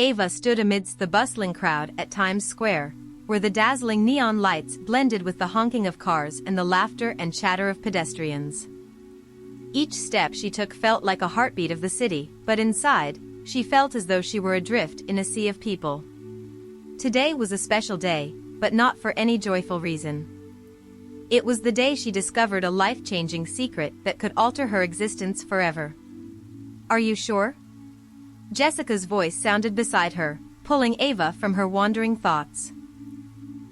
Ava stood amidst the bustling crowd at Times Square, where the dazzling neon lights blended with the honking of cars and the laughter and chatter of pedestrians. Each step she took felt like a heartbeat of the city, but inside, she felt as though she were adrift in a sea of people. Today was a special day, but not for any joyful reason. It was the day she discovered a life-changing secret that could alter her existence forever. "Are you sure?" Jessica's voice sounded beside her, pulling Ava from her wandering thoughts.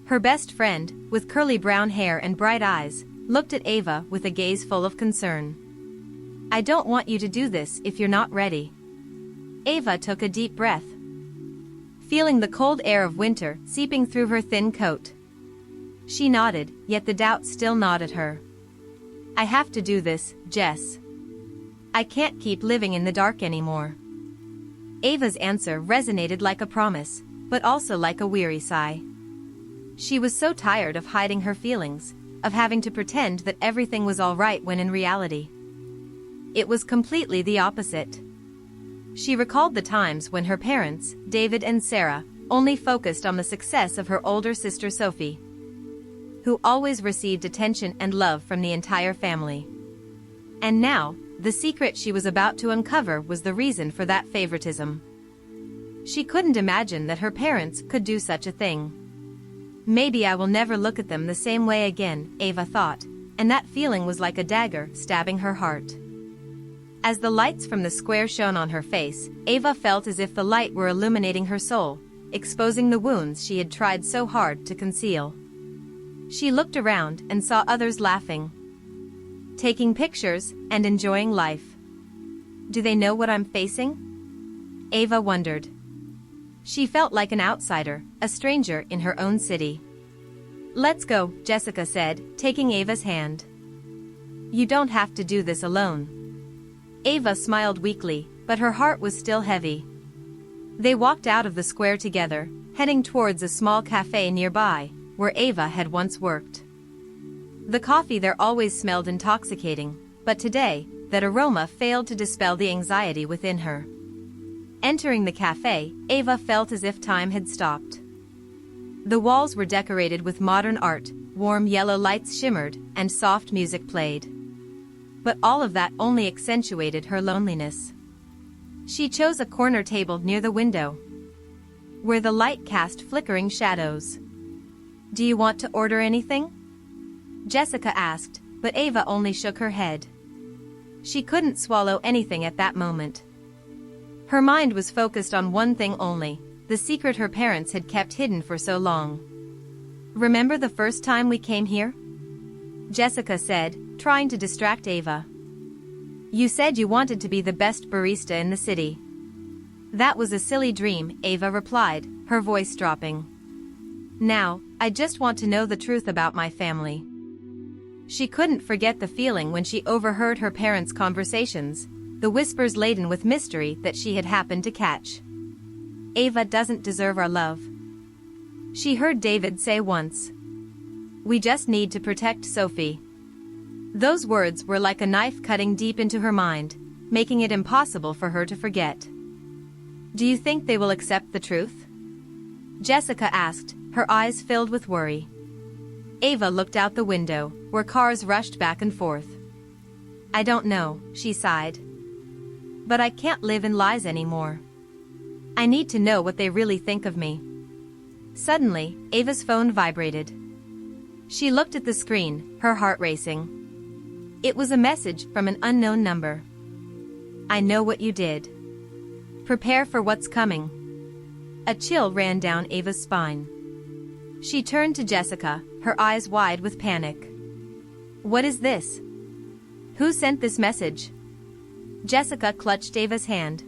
Her best friend, with curly brown hair and bright eyes, looked at Ava with a gaze full of concern. "I don't want you to do this if you're not ready." Ava took a deep breath, feeling the cold air of winter seeping through her thin coat. She nodded, yet the doubt still gnawed at her. "I have to do this, Jess. I can't keep living in the dark anymore." Ava's answer resonated like a promise, but also like a weary sigh. She was so tired of hiding her feelings, of having to pretend that everything was all right when in reality, it was completely the opposite. She recalled the times when her parents, David and Sarah, only focused on the success of her older sister Sophie, who always received attention and love from the entire family. And now, the secret she was about to uncover was the reason for that favoritism. She couldn't imagine that her parents could do such a thing. "Maybe I will never look at them the same way again," Ava thought, and that feeling was like a dagger stabbing her heart. As the lights from the square shone on her face, Ava felt as if the light were illuminating her soul, exposing the wounds she had tried so hard to conceal. She looked around and saw others laughing, taking pictures, and enjoying life. "Do they know what I'm facing?" Ava wondered. She felt like an outsider, a stranger in her own city. "Let's go," Jessica said, taking Ava's hand. "You don't have to do this alone." Ava smiled weakly, but her heart was still heavy. They walked out of the square together, heading towards a small cafe nearby, where Ava had once worked. The coffee there always smelled intoxicating, but today, that aroma failed to dispel the anxiety within her. Entering the cafe, Ava felt as if time had stopped. The walls were decorated with modern art, warm yellow lights shimmered, and soft music played. But all of that only accentuated her loneliness. She chose a corner table near the window, where the light cast flickering shadows. "Do you want to order anything?" Jessica asked, but Ava only shook her head. She couldn't swallow anything at that moment. Her mind was focused on one thing only, the secret her parents had kept hidden for so long. "Remember the first time we came here?" Jessica said, trying to distract Ava. "You said you wanted to be the best barista in the city." "That was a silly dream," Ava replied, her voice dropping. "Now, I just want to know the truth about my family." She couldn't forget the feeling when she overheard her parents' conversations, the whispers laden with mystery that she had happened to catch. "Ava doesn't deserve our love," she heard David say once. "We just need to protect Sophie." Those words were like a knife cutting deep into her mind, making it impossible for her to forget. "Do you think they will accept the truth?" Jessica asked, her eyes filled with worry. Ava looked out the window, where cars rushed back and forth. "I don't know," she sighed. "But I can't live in lies anymore. I need to know what they really think of me." Suddenly, Ava's phone vibrated. She looked at the screen, her heart racing. It was a message from an unknown number. "I know what you did. Prepare for what's coming." A chill ran down Ava's spine. She turned to Jessica, her eyes wide with panic. "What is this? Who sent this message?" Jessica clutched Ava's hand,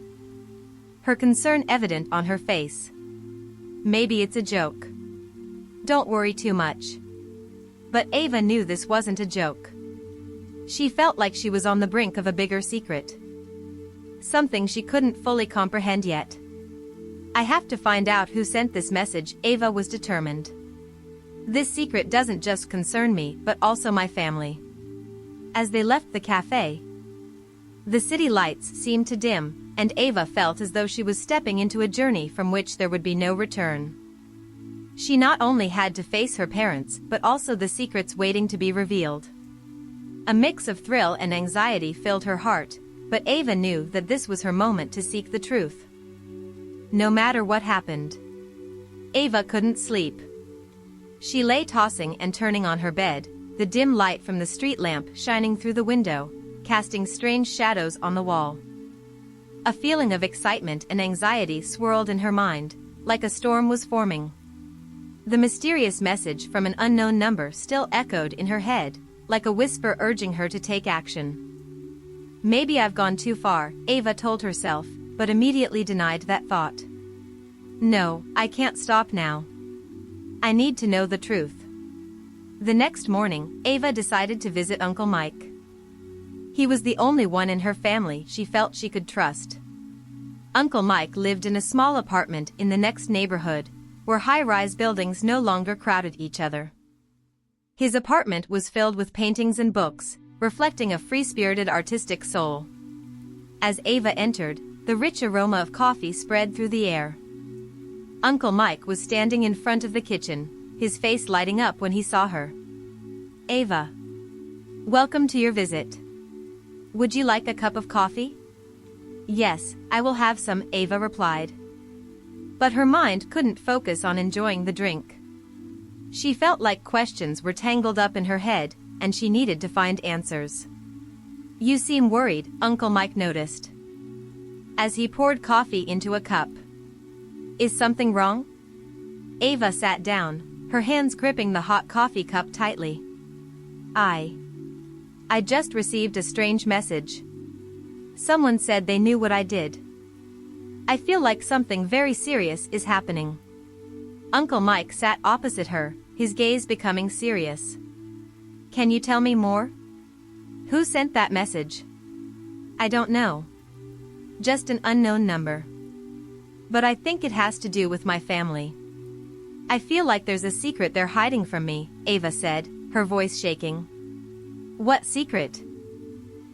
her concern evident on her face. "Maybe it's a joke. Don't worry too much." But Ava knew this wasn't a joke. She felt like she was on the brink of a bigger secret, something she couldn't fully comprehend yet. "I have to find out who sent this message," Ava was determined. "This secret doesn't just concern me but also my family." As they left the cafe, the city lights seemed to dim, and Ava felt as though she was stepping into a journey from which there would be no return. She not only had to face her parents but also the secrets waiting to be revealed. A mix of thrill and anxiety filled her heart, but Ava knew that this was her moment to seek the truth. No matter what happened, Ava couldn't sleep. She lay tossing and turning on her bed, the dim light from the street lamp shining through the window, casting strange shadows on the wall. A feeling of excitement and anxiety swirled in her mind, like a storm was forming. The mysterious message from an unknown number still echoed in her head, like a whisper urging her to take action. Maybe I've gone too far, Ava told herself, but immediately denied that thought. No, I can't stop now. I need to know the truth. The next morning, Ava decided to visit Uncle Mike. He was the only one in her family she felt she could trust. Uncle Mike lived in a small apartment in the next neighborhood, where high-rise buildings no longer crowded each other. His apartment was filled with paintings and books, reflecting a free-spirited artistic soul. As Ava entered, the rich aroma of coffee spread through the air. Uncle Mike was standing in front of the kitchen, his face lighting up when he saw her. Ava. Welcome to your visit. Would you like a cup of coffee? Yes, I will have some, Ava replied. But her mind couldn't focus on enjoying the drink. She felt like questions were tangled up in her head, and she needed to find answers. You seem worried, Uncle Mike noticed, as he poured coffee into a cup. Is something wrong? Ava sat down, her hands gripping the hot coffee cup tightly. I just received a strange message. Someone said they knew what I did. I feel like something very serious is happening. Uncle Mike sat opposite her, his gaze becoming serious. Can you tell me more? Who sent that message? I don't know. Just an unknown number. But I think it has to do with my family. I feel like there's a secret they're hiding from me, Ava said, her voice shaking. What secret?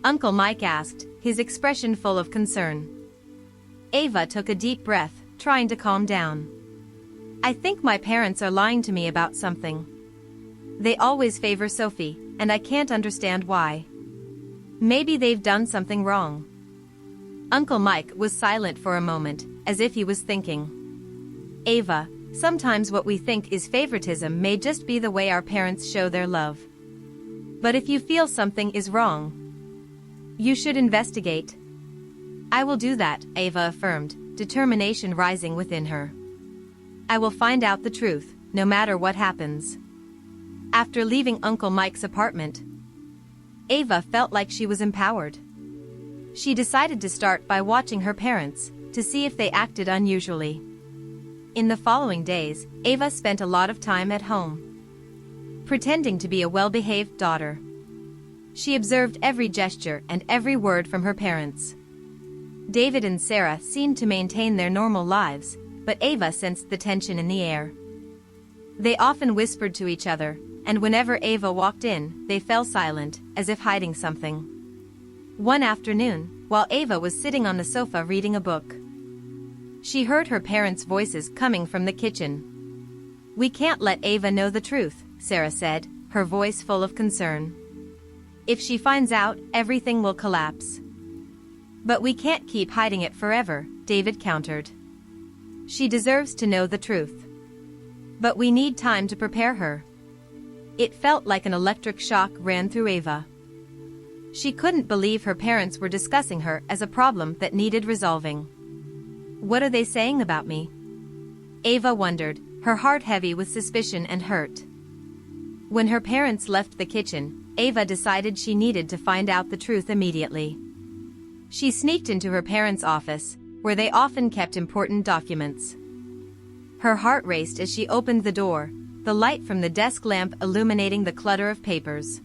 Uncle Mike asked, his expression full of concern. Ava took a deep breath, trying to calm down. I think my parents are lying to me about something. They always favor Sophie, and I can't understand why. Maybe they've done something wrong. Uncle Mike was silent for a moment, as if he was thinking. Ava, sometimes what we think is favoritism may just be the way our parents show their love. But if you feel something is wrong, you should investigate. I will do that, Ava affirmed, determination rising within her. I will find out the truth, no matter what happens. After leaving Uncle Mike's apartment, Ava felt like she was empowered. She decided to start by watching her parents, to see if they acted unusually. In the following days, Ava spent a lot of time at home, pretending to be a well-behaved daughter. She observed every gesture and every word from her parents. David and Sarah seemed to maintain their normal lives, but Ava sensed the tension in the air. They often whispered to each other, and whenever Ava walked in, they fell silent, as if hiding something. One afternoon, while Ava was sitting on the sofa reading a book, she heard her parents' voices coming from the kitchen. We can't let Ava know the truth, Sarah said, her voice full of concern. If she finds out, everything will collapse. But we can't keep hiding it forever, David countered. She deserves to know the truth. But we need time to prepare her. It felt like an electric shock ran through Ava. She couldn't believe her parents were discussing her as a problem that needed resolving. What are they saying about me? Ava wondered, her heart heavy with suspicion and hurt. When her parents left the kitchen, Ava decided she needed to find out the truth immediately. She sneaked into her parents' office, where they often kept important documents. Her heart raced as she opened the door, the light from the desk lamp illuminating the clutter of papers.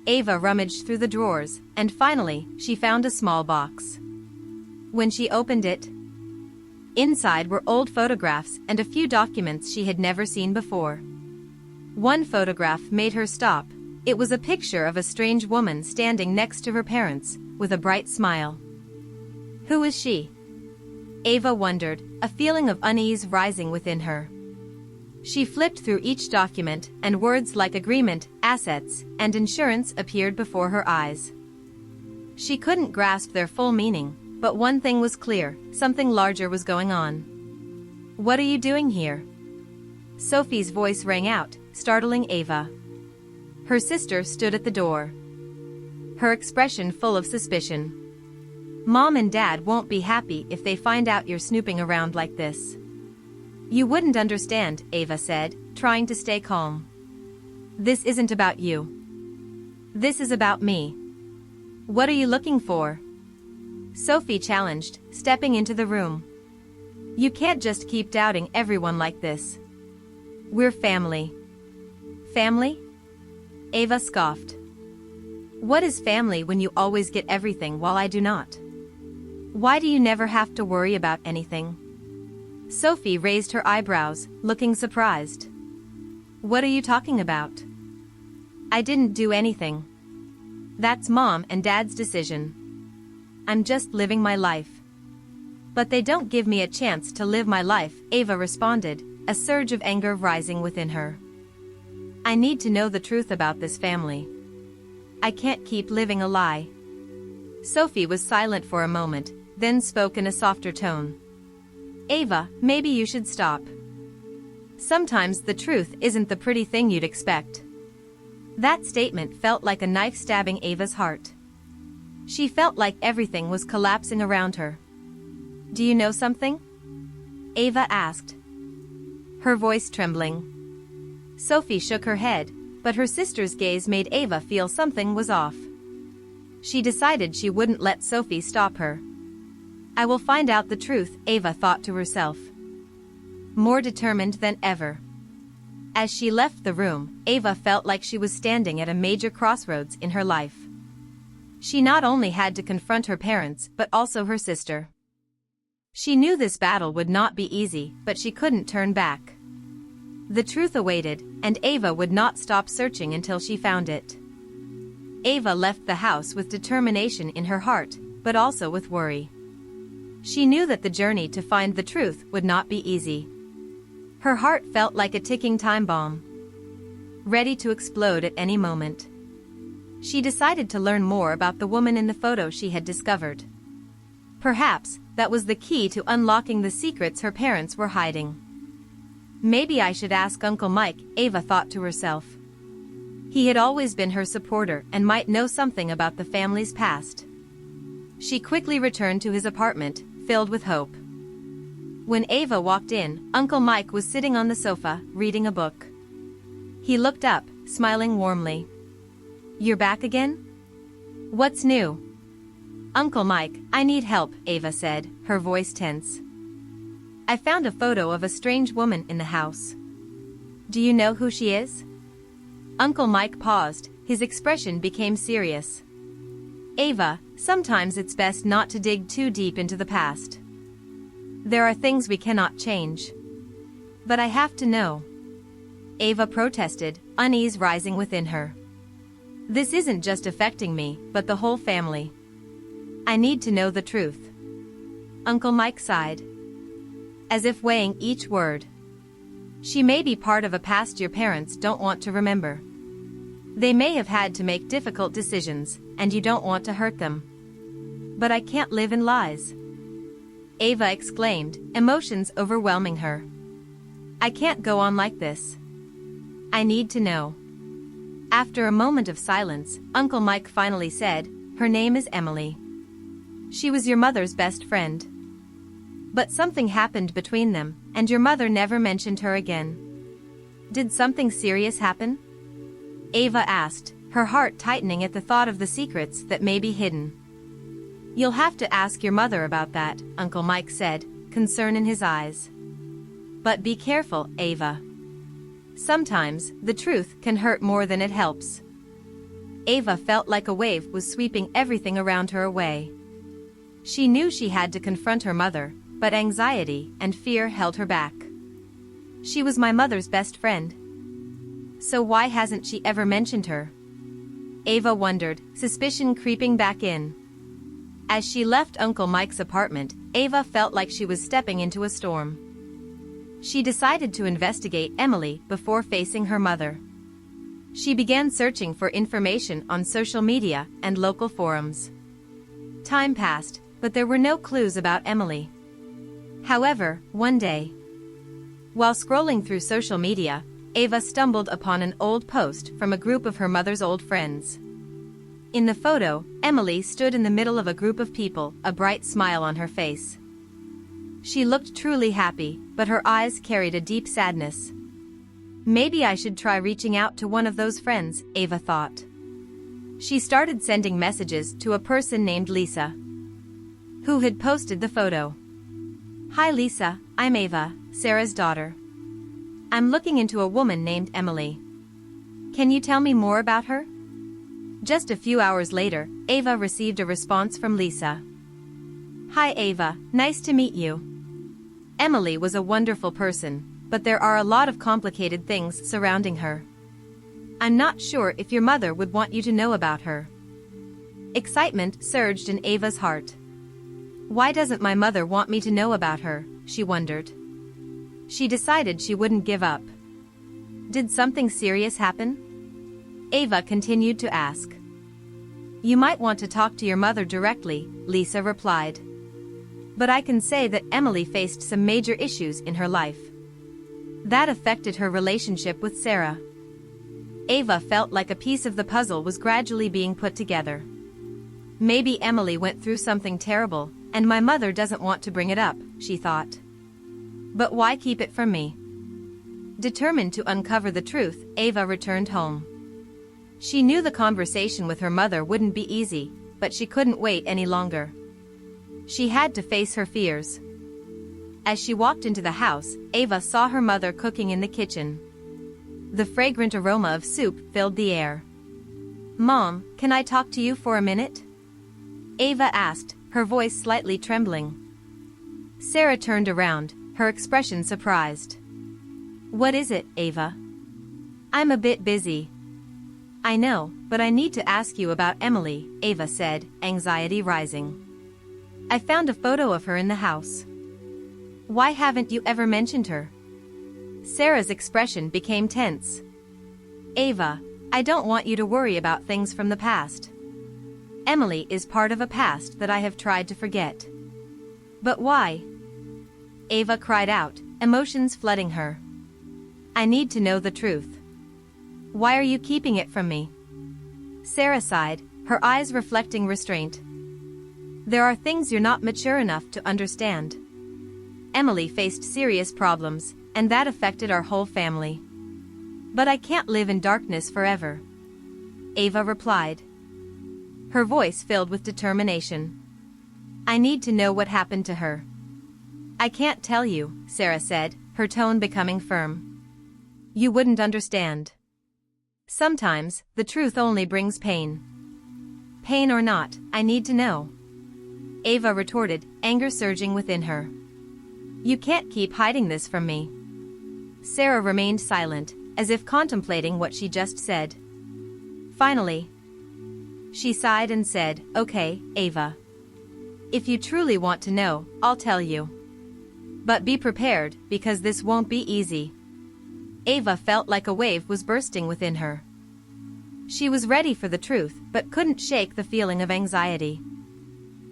Ava rummaged through the drawers, and finally, she found a small box. When she opened it, inside were old photographs and a few documents she had never seen before. One photograph made her stop. It was a picture of a strange woman standing next to her parents, with a bright smile. Who is she? Ava wondered, a feeling of unease rising within her. She flipped through each document, and words like agreement, assets, and insurance appeared before her eyes. She couldn't grasp their full meaning, but one thing was clear, something larger was going on. What are you doing here? Sophie's voice rang out, startling Ava. Her sister stood at the door, her expression full of suspicion. Mom and Dad won't be happy if they find out you're snooping around like this. You wouldn't understand, Ava said, trying to stay calm. This isn't about you. This is about me. What are you looking for? Sophie challenged, stepping into the room. You can't just keep doubting everyone like this. We're family. Family? Ava scoffed. What is family when you always get everything while I do not? Why do you never have to worry about anything? Sophie raised her eyebrows, looking surprised. What are you talking about? I didn't do anything. That's Mom and Dad's decision. I'm just living my life. But they don't give me a chance to live my life, Ava responded, a surge of anger rising within her. I need to know the truth about this family. I can't keep living a lie. Sophie was silent for a moment, then spoke in a softer tone. Ava, maybe you should stop. Sometimes the truth isn't the pretty thing you'd expect. That statement felt like a knife stabbing Ava's heart. She felt like everything was collapsing around her. Do you know something? Ava asked, her voice trembling. Sophie shook her head, but her sister's gaze made Ava feel something was off. She decided she wouldn't let Sophie stop her. I will find out the truth, Ava thought to herself, more determined than ever. As she left the room, Ava felt like she was standing at a major crossroads in her life. She not only had to confront her parents but also her sister. She knew this battle would not be easy, but she couldn't turn back. The truth awaited, and Ava would not stop searching until she found it. Ava left the house with determination in her heart, but also with worry. She knew that the journey to find the truth would not be easy. Her heart felt like a ticking time bomb, ready to explode at any moment. She decided to learn more about the woman in the photo she had discovered. Perhaps that was the key to unlocking the secrets her parents were hiding. Maybe I should ask Uncle Mike, Ava thought to herself. He had always been her supporter and might know something about the family's past. She quickly returned to his apartment, filled with hope. When Ava walked in, Uncle Mike was sitting on the sofa, reading a book. He looked up, smiling warmly. You're back again? What's new? Uncle Mike, I need help, Ava said, her voice tense. I found a photo of a strange woman in the house. Do you know who she is? Uncle Mike paused, his expression became serious. Ava, sometimes it's best not to dig too deep into the past. There are things we cannot change. But I have to know. Ava protested, unease rising within her. This isn't just affecting me, but the whole family. I need to know the truth. Uncle Mike sighed, as if weighing each word. She may be part of a past your parents don't want to remember. They may have had to make difficult decisions, and you don't want to hurt them. But I can't live in lies. Ava exclaimed, emotions overwhelming her. I can't go on like this. I need to know. After a moment of silence, Uncle Mike finally said, her name is Emily. She was your mother's best friend. But something happened between them, and your mother never mentioned her again. Did something serious happen? Ava asked, her heart tightening at the thought of the secrets that may be hidden. You'll have to ask your mother about that, Uncle Mike said, concern in his eyes. But be careful, Ava. Sometimes, the truth can hurt more than it helps. Ava felt like a wave was sweeping everything around her away. She knew she had to confront her mother, but anxiety and fear held her back. She was my mother's best friend. So why hasn't she ever mentioned her? Ava wondered, suspicion creeping back in. As she left Uncle Mike's apartment, Ava felt like she was stepping into a storm. She decided to investigate Emily before facing her mother. She began searching for information on social media and local forums. Time passed, but there were no clues about Emily. However, one day, while scrolling through social media, Ava stumbled upon an old post from a group of her mother's old friends. In the photo, Emily stood in the middle of a group of people, a bright smile on her face. She looked truly happy, but her eyes carried a deep sadness. Maybe I should try reaching out to one of those friends, Ava thought. She started sending messages to a person named Lisa, who had posted the photo. "Hi Lisa, I'm Ava, Sarah's daughter. I'm looking into a woman named Emily. Can you tell me more about her?" Just a few hours later, Ava received a response from Lisa. "Hi Ava, nice to meet you. Emily was a wonderful person, but there are a lot of complicated things surrounding her. I'm not sure if your mother would want you to know about her." Excitement surged in Ava's heart. Why doesn't my mother want me to know about her, she wondered. She decided she wouldn't give up. Did something serious happen? Ava continued to ask. "You might want to talk to your mother directly," Lisa replied. "But I can say that Emily faced some major issues in her life that affected her relationship with Sarah." Ava felt like a piece of the puzzle was gradually being put together. Maybe Emily went through something terrible, and my mother doesn't want to bring it up, she thought. But why keep it from me? Determined to uncover the truth, Ava returned home. She knew the conversation with her mother wouldn't be easy, but she couldn't wait any longer. She had to face her fears. As she walked into the house, Ava saw her mother cooking in the kitchen. The fragrant aroma of soup filled the air. "Mom, can I talk to you for a minute?" Ava asked, her voice slightly trembling. Sarah turned around, her expression surprised. "What is it, Ava?" "I'm a bit busy." "I know, but I need to ask you about Emily," Ava said, anxiety rising. "I found a photo of her in the house." "Why haven't you ever mentioned her?" Sarah's expression became tense. "Ava, I don't want you to worry about things from the past. Emily is part of a past that I have tried to forget." "But why?" Ava cried out, emotions flooding her. "I need to know the truth. Why are you keeping it from me?" Sarah sighed, her eyes reflecting restraint. "There are things you're not mature enough to understand. Emily faced serious problems, and that affected our whole family. But I can't live in darkness forever," Ava replied, her voice filled with determination. "I need to know what happened to her." "I can't tell you," Sarah said, her tone becoming firm. "You wouldn't understand. Sometimes, the truth only brings pain." "Pain or not, I need to know," Ava retorted, anger surging within her. "You can't keep hiding this from me." Sarah remained silent, as if contemplating what she just said. Finally, she sighed and said, "Okay, Ava. If you truly want to know, I'll tell you. But be prepared, because this won't be easy." Ava felt like a wave was bursting within her. She was ready for the truth, but couldn't shake the feeling of anxiety.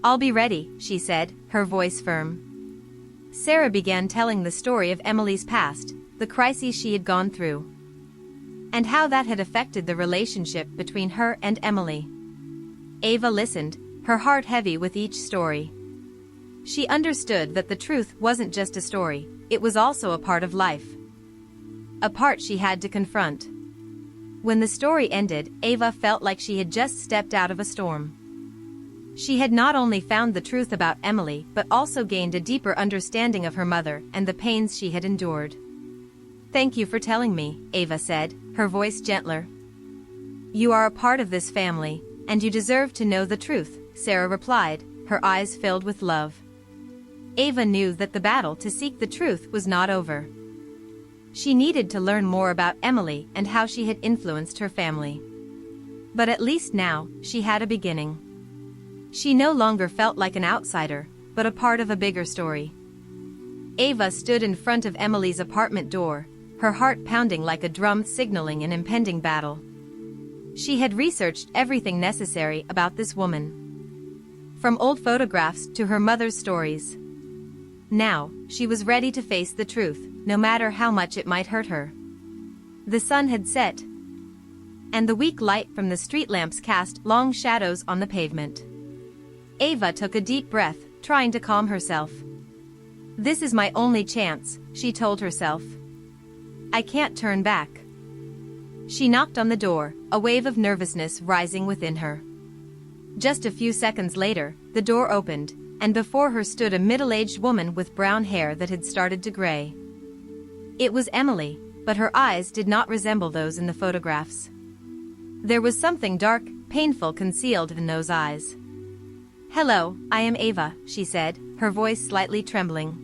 "I'll be ready," she said, her voice firm. Sarah began telling the story of Emily's past, the crises she had gone through, and how that had affected the relationship between her and Emily. Ava listened, her heart heavy with each story. She understood that the truth wasn't just a story, it was also a part of life. A part she had to confront. When the story ended, Ava felt like she had just stepped out of a storm. She had not only found the truth about Emily but also gained a deeper understanding of her mother and the pains she had endured. "Thank you for telling me," Ava said, her voice gentler. "You are a part of this family, and you deserve to know the truth," Sarah replied, her eyes filled with love. Ava knew that the battle to seek the truth was not over. She needed to learn more about Emily and how she had influenced her family. But at least now, she had a beginning. She no longer felt like an outsider, but a part of a bigger story. Ava stood in front of Emily's apartment door, her heart pounding like a drum signaling an impending battle. She had researched everything necessary about this woman, from old photographs to her mother's stories. Now, she was ready to face the truth, no matter how much it might hurt her. The sun had set, and the weak light from the street lamps cast long shadows on the pavement. Ava took a deep breath, trying to calm herself. "This is my only chance," she told herself. "I can't turn back." She knocked on the door, a wave of nervousness rising within her. Just a few seconds later, the door opened, and before her stood a middle-aged woman with brown hair that had started to gray. It was Emily, but her eyes did not resemble those in the photographs. There was something dark, painful concealed in those eyes. "Hello, I am Ava," she said, her voice slightly trembling.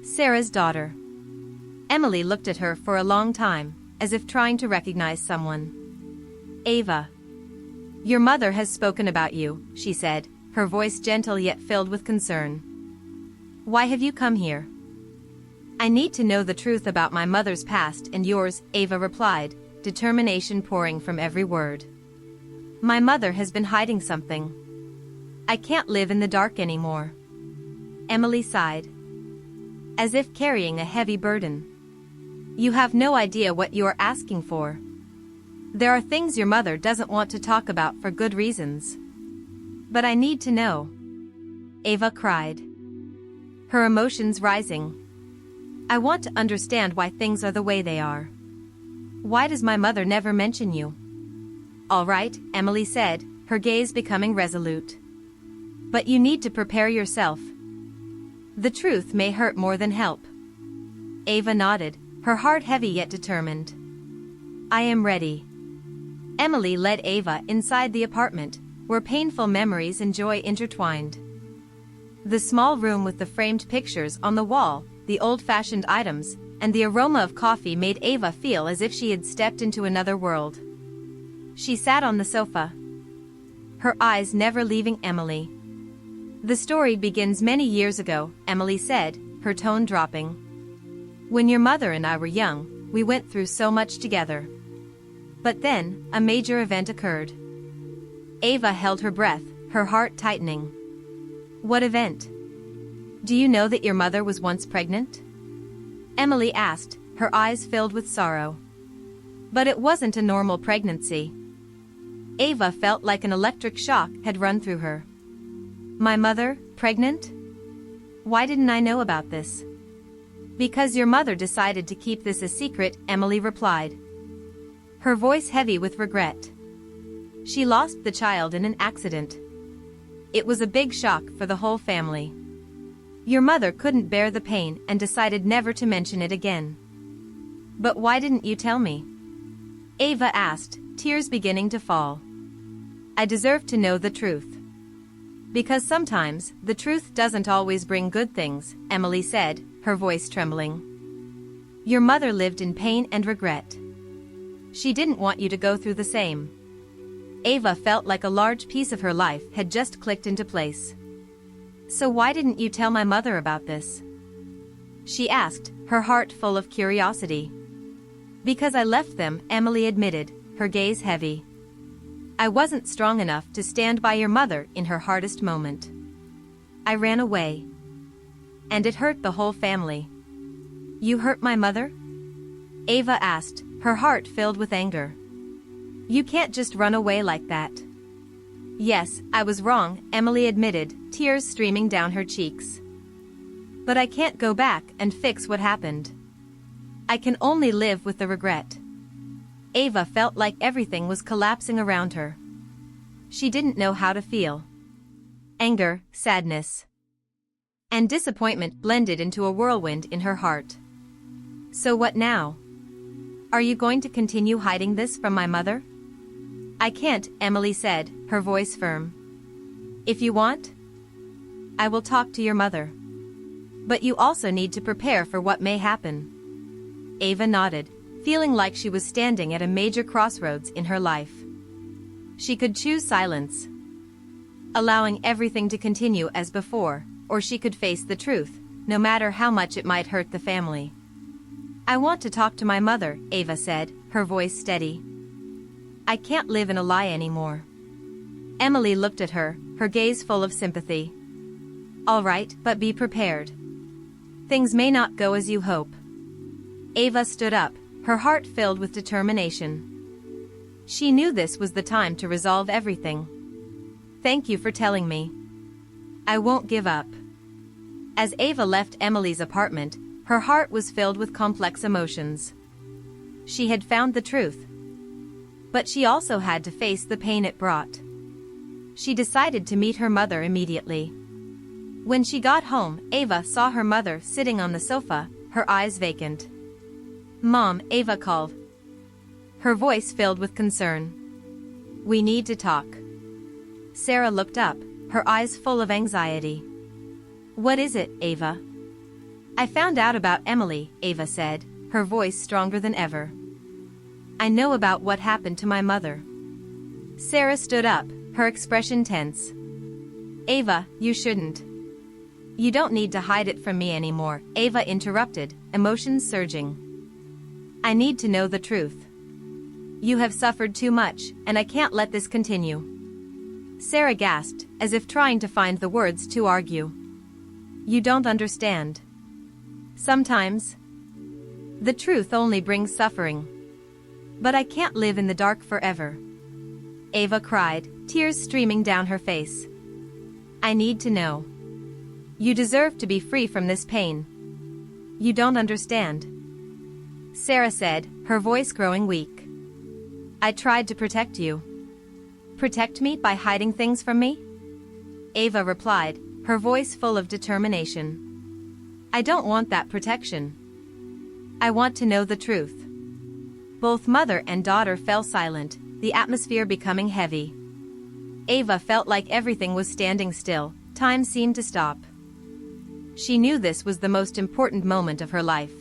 "Sarah's daughter." Emily looked at her for a long time, as if trying to recognize someone. "Ava. Your mother has spoken about you," she said, her voice gentle yet filled with concern. "Why have you come here?" "I need to know the truth about my mother's past and yours," Ava replied, determination pouring from every word. "My mother has been hiding something. I can't live in the dark anymore." Emily sighed, as if carrying a heavy burden. "You have no idea what you are asking for. There are things your mother doesn't want to talk about for good reasons. But I need to know," Ava cried, her emotions rising. "I want to understand why things are the way they are. Why does my mother never mention you?" "All right," Emily said, her gaze becoming resolute. "But you need to prepare yourself. The truth may hurt more than help." Ava nodded, her heart heavy yet determined. "I am ready." Emily led Ava inside the apartment, where painful memories and joy intertwined. The small room with the framed pictures on the wall, the old-fashioned items, and the aroma of coffee made Ava feel as if she had stepped into another world. She sat on the sofa, her eyes never leaving Emily. "The story begins many years ago," Emily said, her tone dropping. "When your mother and I were young, we went through so much together. But then, a major event occurred." Ava held her breath, her heart tightening. "What event? Do you know that your mother was once pregnant?" Emily asked, her eyes filled with sorrow. "But it wasn't a normal pregnancy." Ava felt like an electric shock had run through her. "My mother, pregnant? Why didn't I know about this?" "Because your mother decided to keep this a secret," Emily replied, her voice heavy with regret. "She lost the child in an accident. It was a big shock for the whole family. Your mother couldn't bear the pain and decided never to mention it again." "But why didn't you tell me?" Ava asked, tears beginning to fall. "I deserve to know the truth." "Because sometimes, the truth doesn't always bring good things," Emily said, her voice trembling. "Your mother lived in pain and regret. She didn't want you to go through the same." Ava felt like a large piece of her life had just clicked into place. "So why didn't you tell my mother about this?" she asked, her heart full of curiosity. "Because I left them," Emily admitted, her gaze heavy. "I wasn't strong enough to stand by your mother in her hardest moment. I ran away. And it hurt the whole family." "You hurt my mother?" Ava asked, her heart filled with anger. "You can't just run away like that." "Yes, I was wrong," Emily admitted, tears streaming down her cheeks. "But I can't go back and fix what happened. I can only live with the regret." Ava felt like everything was collapsing around her. She didn't know how to feel. Anger, sadness, and disappointment blended into a whirlwind in her heart. "So what now? Are you going to continue hiding this from my mother?" "I can't," Emily said, her voice firm. "If you want, I will talk to your mother. But you also need to prepare for what may happen." Ava nodded, feeling like she was standing at a major crossroads in her life. She could choose silence, allowing everything to continue as before, or she could face the truth, no matter how much it might hurt the family. "I want to talk to my mother," Ava said, her voice steady. "I can't live in a lie anymore." Emily looked at her, her gaze full of sympathy. "All right, but be prepared. Things may not go as you hope." Ava stood up, her heart filled with determination. She knew this was the time to resolve everything. "Thank you for telling me. I won't give up." As Ava left Emily's apartment, her heart was filled with complex emotions. She had found the truth, but she also had to face the pain it brought. She decided to meet her mother immediately. When she got home, Ava saw her mother sitting on the sofa, her eyes vacant. "Mom," Ava called, her voice filled with concern. "We need to talk." Sarah looked up, her eyes full of anxiety. "What is it, Ava?" "I found out about Emily," Ava said, her voice stronger than ever. "I know about what happened to my mother." Sarah stood up, her expression tense. "Ava, you shouldn't. You don't need to hide it from me anymore," Ava interrupted, emotions surging. "I need to know the truth. You have suffered too much, and I can't let this continue." Sarah gasped, as if trying to find the words to argue. "You don't understand. Sometimes the truth only brings suffering. But I can't live in the dark forever." Ava cried, tears streaming down her face. "I need to know. You deserve to be free from this pain. You don't understand." Sarah said, her voice growing weak. "I tried to protect you." "Protect me by hiding things from me?" Ava replied, her voice full of determination. "I don't want that protection. I want to know the truth." Both mother and daughter fell silent, the atmosphere becoming heavy. Ava felt like everything was standing still, time seemed to stop. She knew this was the most important moment of her life.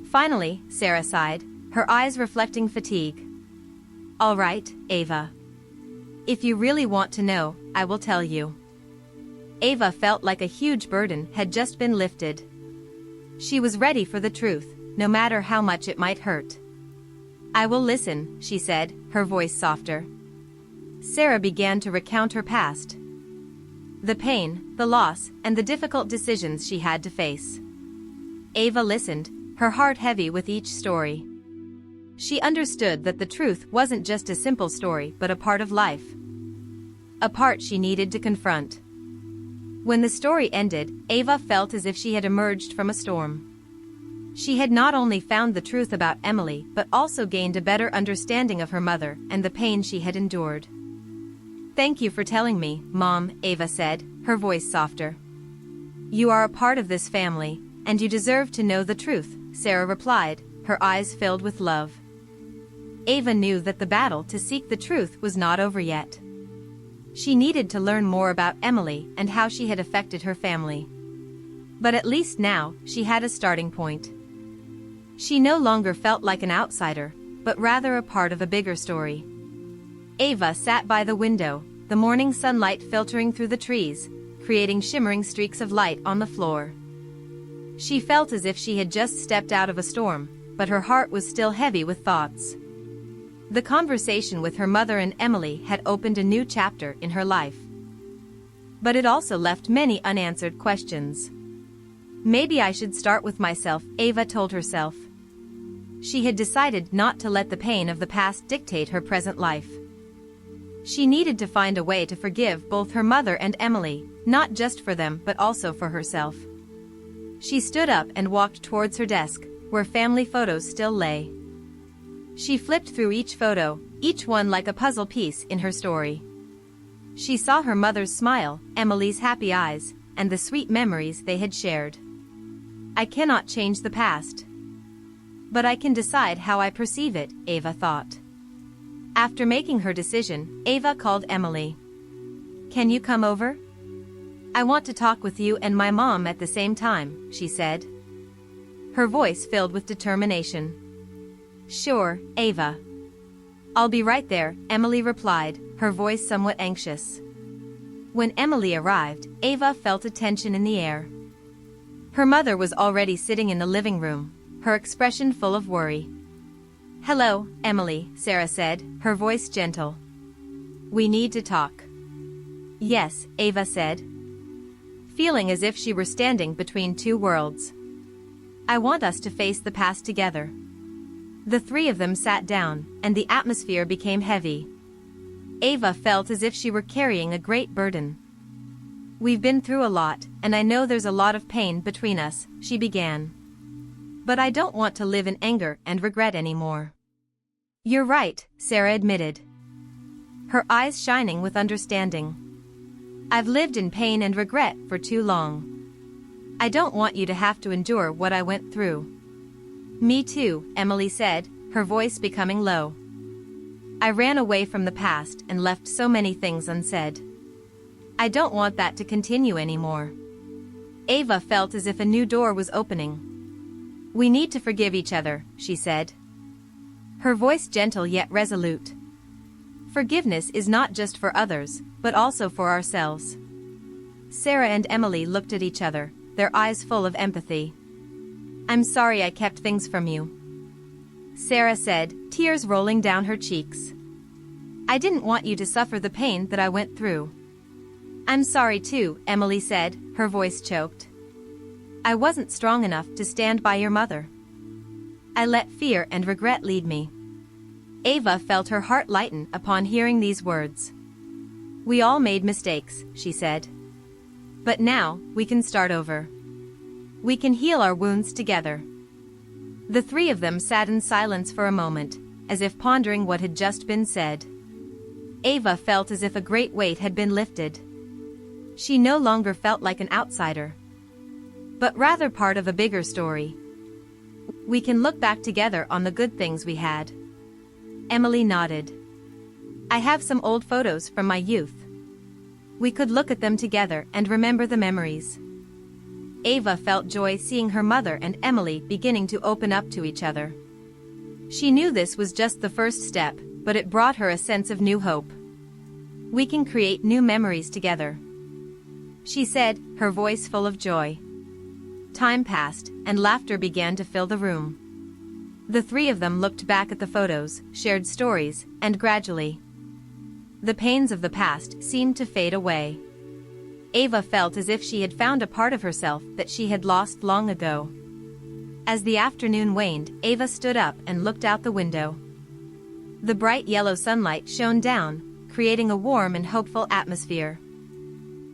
Finally, Sarah sighed, her eyes reflecting fatigue. "All right, Ava. If you really want to know, I will tell you." Ava felt like a huge burden had just been lifted. She was ready for the truth, no matter how much it might hurt. "I will listen," she said, her voice softer. Sarah began to recount her past. The pain, the loss, and the difficult decisions she had to face. Ava listened, her heart heavy with each story. She understood that the truth wasn't just a simple story but a part of life. A part she needed to confront. When the story ended, Ava felt as if she had emerged from a storm. She had not only found the truth about Emily but also gained a better understanding of her mother and the pain she had endured. "Thank you for telling me, Mom," Ava said, her voice softer. "You are a part of this family, and you deserve to know the truth," Sarah replied, her eyes filled with love. Ava knew that the battle to seek the truth was not over yet. She needed to learn more about Emily and how she had affected her family. But at least now, she had a starting point. She no longer felt like an outsider, but rather a part of a bigger story. Ava sat by the window, the morning sunlight filtering through the trees, creating shimmering streaks of light on the floor. She felt as if she had just stepped out of a storm, but her heart was still heavy with thoughts. The conversation with her mother and Emily had opened a new chapter in her life. But it also left many unanswered questions. "Maybe I should start with myself," Ava told herself. She had decided not to let the pain of the past dictate her present life. She needed to find a way to forgive both her mother and Emily, not just for them but also for herself. She stood up and walked towards her desk, where family photos still lay. She flipped through each photo, each one like a puzzle piece in her story. She saw her mother's smile, Emily's happy eyes, and the sweet memories they had shared. "I cannot change the past. But I can decide how I perceive it," Ava thought. After making her decision, Ava called Emily. "Can you come over? I want to talk with you and my mom at the same time," she said. Her voice filled with determination. "Sure, Ava. I'll be right there," Emily replied, her voice somewhat anxious. When Emily arrived, Ava felt a tension in the air. Her mother was already sitting in the living room, her expression full of worry. "Hello, Emily," Sarah said, her voice gentle. "We need to talk." "Yes," Ava said, feeling as if she were standing between two worlds. "I want us to face the past together." The three of them sat down, and the atmosphere became heavy. Ava felt as if she were carrying a great burden. "We've been through a lot, and I know there's a lot of pain between us," she began. "But I don't want to live in anger and regret anymore." "You're right," Sarah admitted, her eyes shining with understanding. "I've lived in pain and regret for too long. I don't want you to have to endure what I went through." "Me too," Emily said, her voice becoming low. "I ran away from the past and left so many things unsaid. I don't want that to continue anymore." Ava felt as if a new door was opening. "We need to forgive each other," she said, her voice gentle yet resolute. "Forgiveness is not just for others, but also for ourselves." Sarah and Emily looked at each other, their eyes full of empathy. "I'm sorry I kept things from you," Sarah said, tears rolling down her cheeks. "I didn't want you to suffer the pain that I went through." "I'm sorry too," Emily said, her voice choked. "I wasn't strong enough to stand by your mother. I let fear and regret lead me." Ava felt her heart lighten upon hearing these words. "We all made mistakes," she said. "But now, we can start over. We can heal our wounds together." The three of them sat in silence for a moment, as if pondering what had just been said. Ava felt as if a great weight had been lifted. She no longer felt like an outsider, but rather part of a bigger story. "We can look back together on the good things we had." Emily nodded. "I have some old photos from my youth. We could look at them together and remember the memories." Ava felt joy seeing her mother and Emily beginning to open up to each other. She knew this was just the first step, but it brought her a sense of new hope. "We can create new memories together," she said, her voice full of joy. Time passed, and laughter began to fill the room. The three of them looked back at the photos, shared stories, and gradually, the pains of the past seemed to fade away. Ava felt as if she had found a part of herself that she had lost long ago. As the afternoon waned, Ava stood up and looked out the window. The bright yellow sunlight shone down, creating a warm and hopeful atmosphere.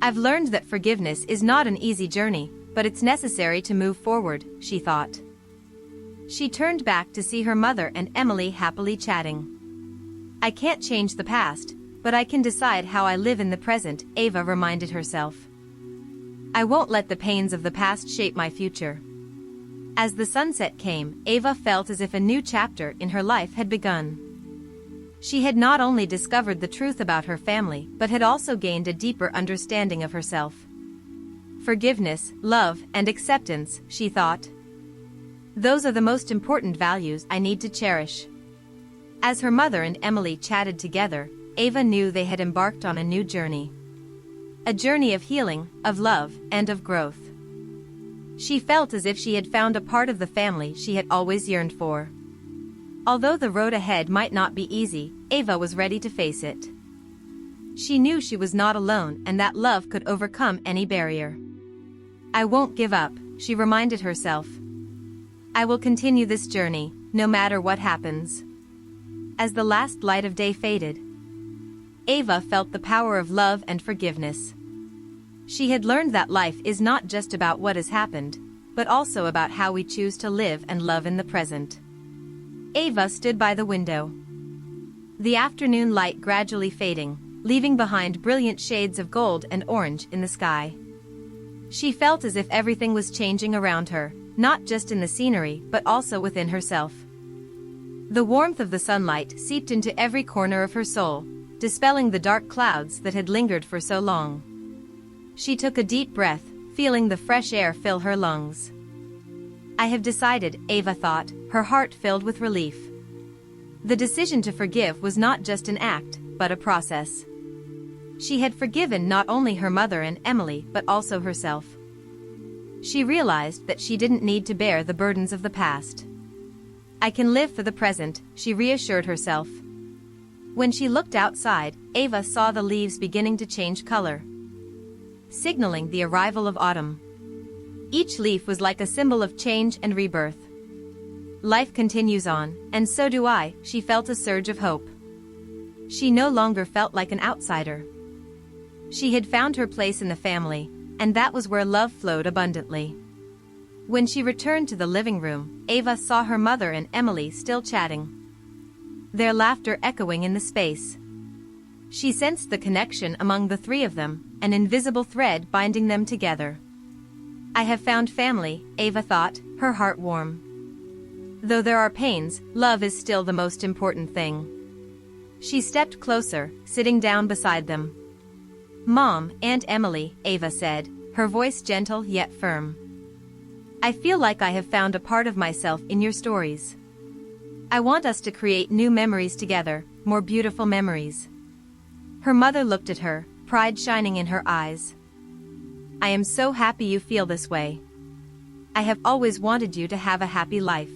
"I've learned that forgiveness is not an easy journey, but it's necessary to move forward," she thought. She turned back to see her mother and Emily happily chatting. "I can't change the past, but I can decide how I live in the present," Ava reminded herself. "I won't let the pains of the past shape my future." As the sunset came, Ava felt as if a new chapter in her life had begun. She had not only discovered the truth about her family but had also gained a deeper understanding of herself. Forgiveness, love, and acceptance, she thought. Those are the most important values I need to cherish. As her mother and Emily chatted together, Ava knew they had embarked on a new journey. A journey of healing, of love, and of growth. She felt as if she had found a part of the family she had always yearned for. Although the road ahead might not be easy, Ava was ready to face it. She knew she was not alone and that love could overcome any barrier. "I won't give up," she reminded herself. "I will continue this journey, no matter what happens." As the last light of day faded, Ava felt the power of love and forgiveness. She had learned that life is not just about what has happened, but also about how we choose to live and love in the present. Ava stood by the window. The afternoon light gradually fading, leaving behind brilliant shades of gold and orange in the sky. She felt as if everything was changing around her, not just in the scenery but also within herself. The warmth of the sunlight seeped into every corner of her soul, dispelling the dark clouds that had lingered for so long. She took a deep breath, feeling the fresh air fill her lungs. "I have decided," Ava thought, her heart filled with relief. The decision to forgive was not just an act, but a process. She had forgiven not only her mother and Emily but also herself. She realized that she didn't need to bear the burdens of the past. I can live for the present, she reassured herself. When she looked outside, Ava saw the leaves beginning to change color, signaling the arrival of autumn. Each leaf was like a symbol of change and rebirth. Life continues on, and so do I, she felt a surge of hope. She no longer felt like an outsider. She had found her place in the family, and that was where love flowed abundantly. When she returned to the living room, Ava saw her mother and Emily still chatting, their laughter echoing in the space. She sensed the connection among the three of them, an invisible thread binding them together. I have found family, Ava thought, her heart warm. Though there are pains, love is still the most important thing. She stepped closer, sitting down beside them. Mom, Aunt Emily, Ava said, her voice gentle yet firm. I feel like I have found a part of myself in your stories. I want us to create new memories together, more beautiful memories. Her mother looked at her, pride shining in her eyes. I am so happy you feel this way. I have always wanted you to have a happy life.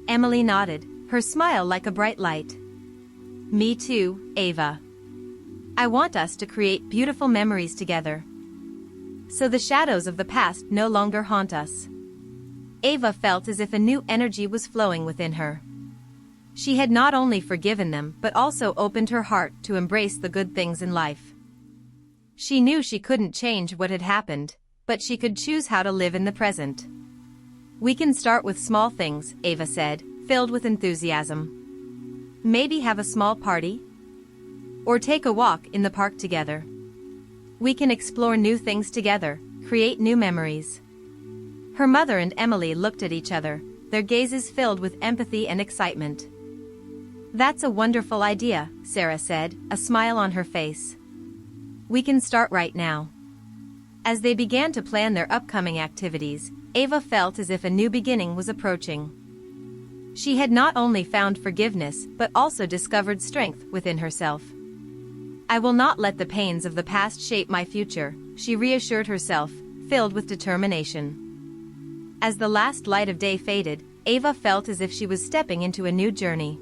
Emily nodded, her smile like a bright light. Me too, Ava. I want us to create beautiful memories together, so the shadows of the past no longer haunt us. Ava felt as if a new energy was flowing within her. She had not only forgiven them but also opened her heart to embrace the good things in life. She knew she couldn't change what had happened, but she could choose how to live in the present. We can start with small things, Ava said, filled with enthusiasm. Maybe have a small party? Or take a walk in the park together. We can explore new things together, create new memories. Her mother and Emily looked at each other, their gazes filled with empathy and excitement. That's a wonderful idea, Sarah said, a smile on her face. We can start right now. As they began to plan their upcoming activities, Ava felt as if a new beginning was approaching. She had not only found forgiveness but also discovered strength within herself. I will not let the pains of the past shape my future, she reassured herself, filled with determination. As the last light of day faded, Ava felt as if she was stepping into a new journey.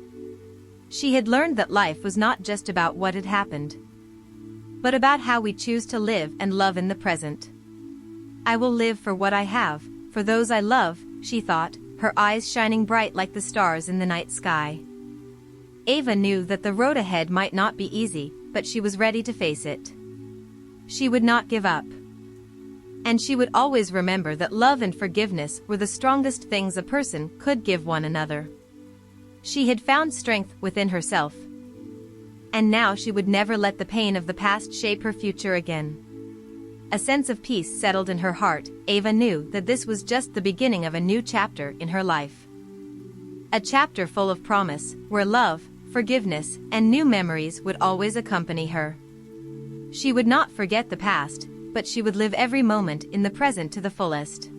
She had learned that life was not just about what had happened, but about how we choose to live and love in the present. I will live for what I have, for those I love, she thought, her eyes shining bright like the stars in the night sky. Ava knew that the road ahead might not be easy, but she was ready to face it. She would not give up. And she would always remember that love and forgiveness were the strongest things a person could give one another. She had found strength within herself, and now she would never let the pain of the past shape her future again. A sense of peace settled in her heart. Ava knew that this was just the beginning of a new chapter in her life. A chapter full of promise, where love, forgiveness, and new memories would always accompany her. She would not forget the past, but she would live every moment in the present to the fullest.